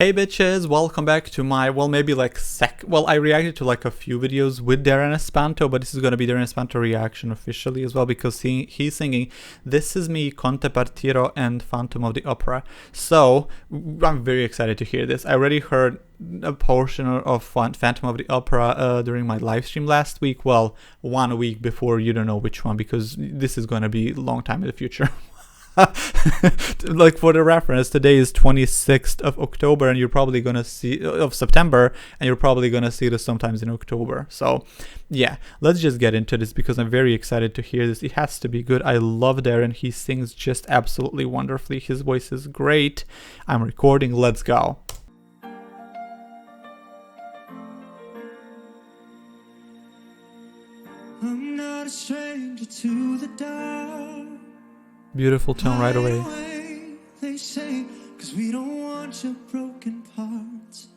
Hey bitches, welcome back to my, maybe like I reacted to like a few videos with Darren Espanto, but this is gonna be Darren Espanto reaction officially as well, because he's singing This Is Me, Conte Partiro and Phantom of the Opera. So, I'm very excited to hear this. I already heard a portion of Phantom of the Opera during my live stream last week, well, 1 week before, you don't know which one, because this is gonna be a long time in the future. Like for the reference, today is 26th of October and you're probably gonna see of September, and you're probably gonna see this sometimes in October. So yeah, let's just get into this because I'm very excited to hear this. It has to be good. I love Darren. He sings just absolutely wonderfully. His voice is great. I'm recording. Let's go. I'm not a stranger to the dark. Beautiful tone right away. They say, 'cause we don't want your broken parts.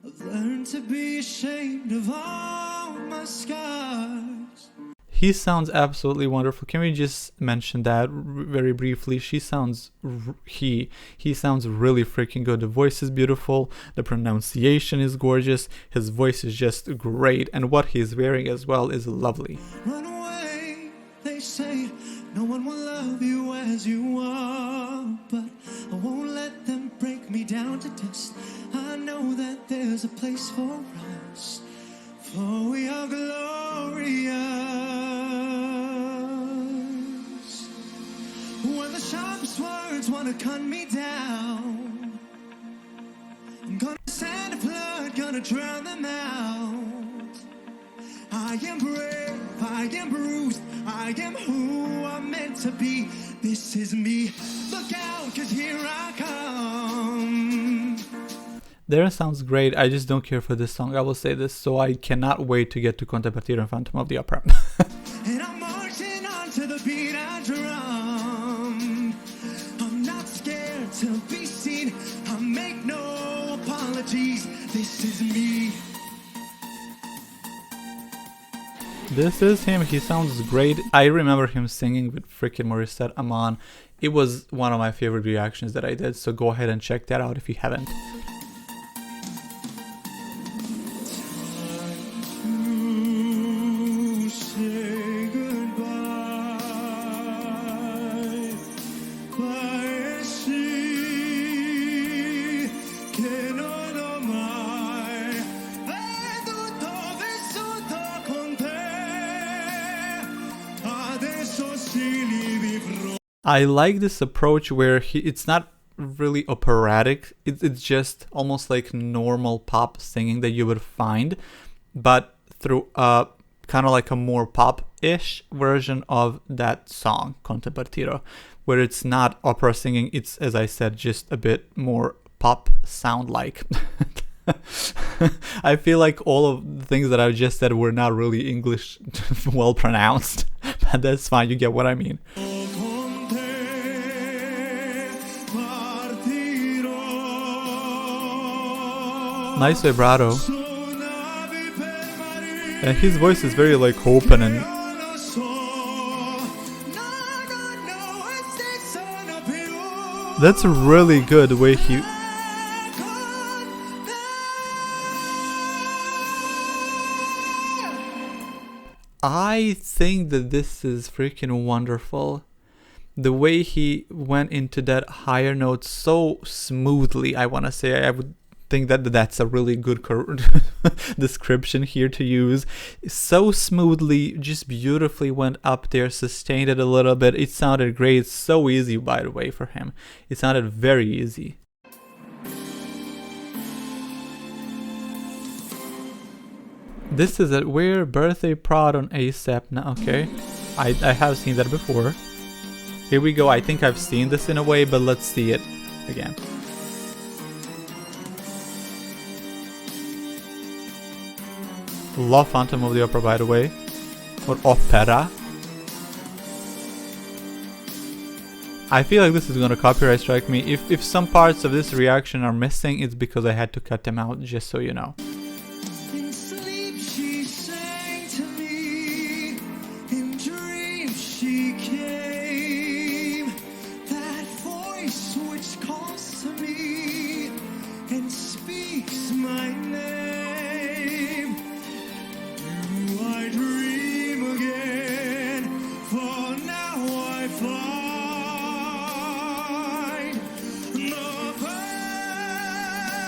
I've learned to be ashamed of all my scars. He sounds absolutely wonderful. Can we just mention that very briefly? He sounds really freaking good. The voice is beautiful. The pronunciation is gorgeous. His voice is just great, and what he's wearing as well is lovely. Run away, they say. No one will love you as you are, but I won't let them break me down to dust. I know that there's a place for us, for we are glorious. When the sharpest words want to cut me down, I'm gonna send a flood, gonna drown them out. I am brave, I am bruised, I am who I'm meant to be. This is me. Look out, 'cause here I come. Darren sounds great. I just don't care for this song. I will say this, so I cannot wait to get to Conte Partiro and Phantom of the Opera. And I'm marching on to the beat I drum. I'm not scared to be seen. I make no apologies. This is me. This is him. He sounds great. I remember him singing with freaking Morissette Amon. It was one of my favorite reactions that I did, so go ahead and check that out if you haven't. I like this approach where it's not really operatic, it's just almost like normal pop singing that you would find, but through a kind of like a more pop-ish version of that song, Conte Partiro, where it's not opera singing, it's, as I said, just a bit more pop sound-like. I feel like all of the things that I just said were not really English well pronounced, but that's fine, you get what I mean. Nice vibrato. And his voice is very like open and that's a really good way he... I think that this is freaking wonderful. The way he went into that higher note so smoothly, I want to say, I would think that that's a really good description here to use. So smoothly, just beautifully went up there, sustained it a little bit. It sounded great. It's so easy, by the way, for him. It sounded very easy. This is a weird birthday prod on ASAP now. Okay, I have seen that before. Here we go. I think I've seen this in a way, but let's see it again. Love Phantom of the Opera, by the way, or opera. I feel like this is gonna copyright strike me. If some parts of this reaction are missing, it's because I had to cut them out, just so you know. In sleep she sang to me, in dreams she came, that voice which calls to me, and speaks my name. Do I dream again? For now I find the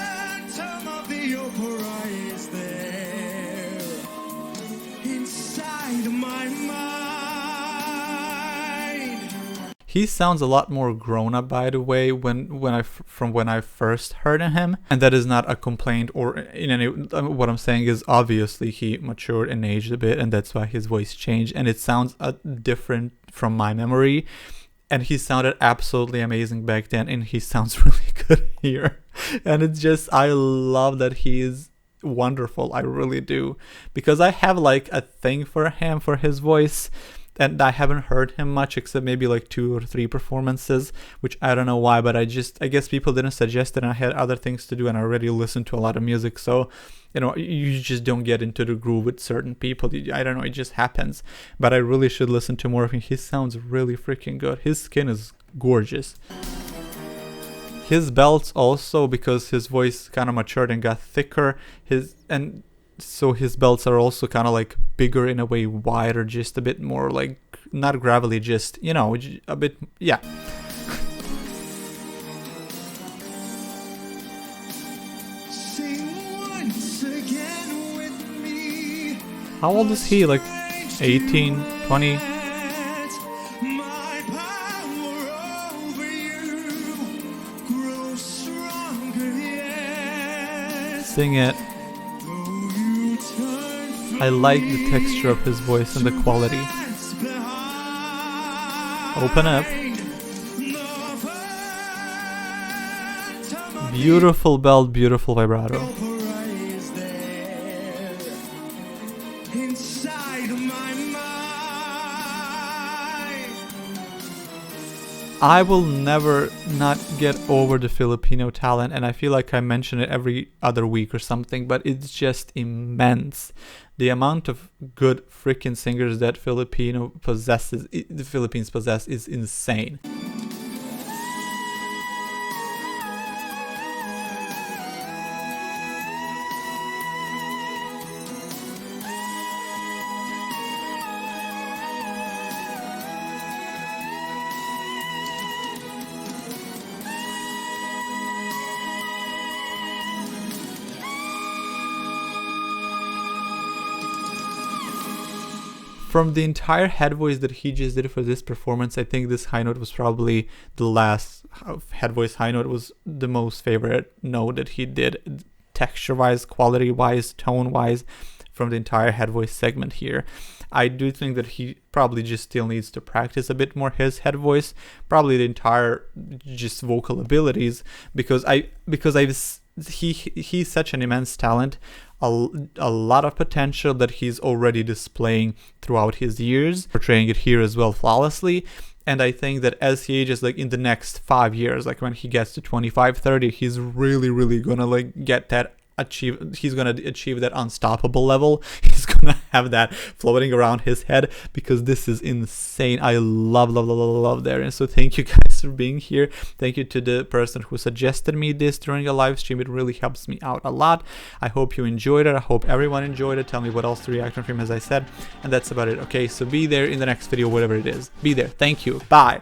phantom of the opera is there inside my mind. He sounds a lot more grown up, by the way, from when I first heard him, and that is not a complaint or in any. What I'm saying is obviously he matured and aged a bit, and that's why his voice changed, and it sounds different from my memory. And he sounded absolutely amazing back then, and he sounds really good here. And it's just, I love that he is wonderful. I really do, because I have like a thing for him, for his voice. And I haven't heard him much except maybe like 2 or 3 performances, which I don't know why, but I guess people didn't suggest it and I had other things to do and I already listened to a lot of music. So, you know, you just don't get into the groove with certain people. I don't know, it just happens. But I really should listen to more of him. He sounds really freaking good. His skin is gorgeous. His belts also, because his voice kind of matured and got thicker, so his belts are also kind of like bigger in a way, wider, just a bit more like, not gravelly, just, you know, a bit, yeah. Sing once again with me. How old is he? Like 18, 20? My power over you grows stronger, yes. Sing it. I like the texture of his voice and the quality. Open up. Beautiful belt, beautiful vibrato. I will never not get over the Filipino talent, and I feel like I mention it every other week or something, but it's just immense. The amount of good freaking singers that the Philippines possess is insane. From the entire head voice that he just did for this performance, I think this high note was probably the last head voice high note. Was the most favorite note that he did, texture-wise, quality-wise, tone-wise, from the entire head voice segment here. I do think that he probably just still needs to practice a bit more his head voice, probably the entire just vocal abilities, because he's such an immense talent. A lot of potential that he's already displaying throughout his years, portraying it here as well flawlessly. And I think that as he ages, like in the next 5 years, like when he gets to 25, 30, he's really gonna like get that he's gonna achieve that unstoppable level. He's gonna have that floating around his head, because this is insane. I love Darren. So thank you guys for being here. Thank you to the person who suggested me this during a live stream. It really helps me out a lot. I hope you enjoyed it. I hope everyone enjoyed it. Tell me what else to react from him, as I said, and that's about it. Okay, so be there in the next video, whatever it is. Be there. Thank you. Bye.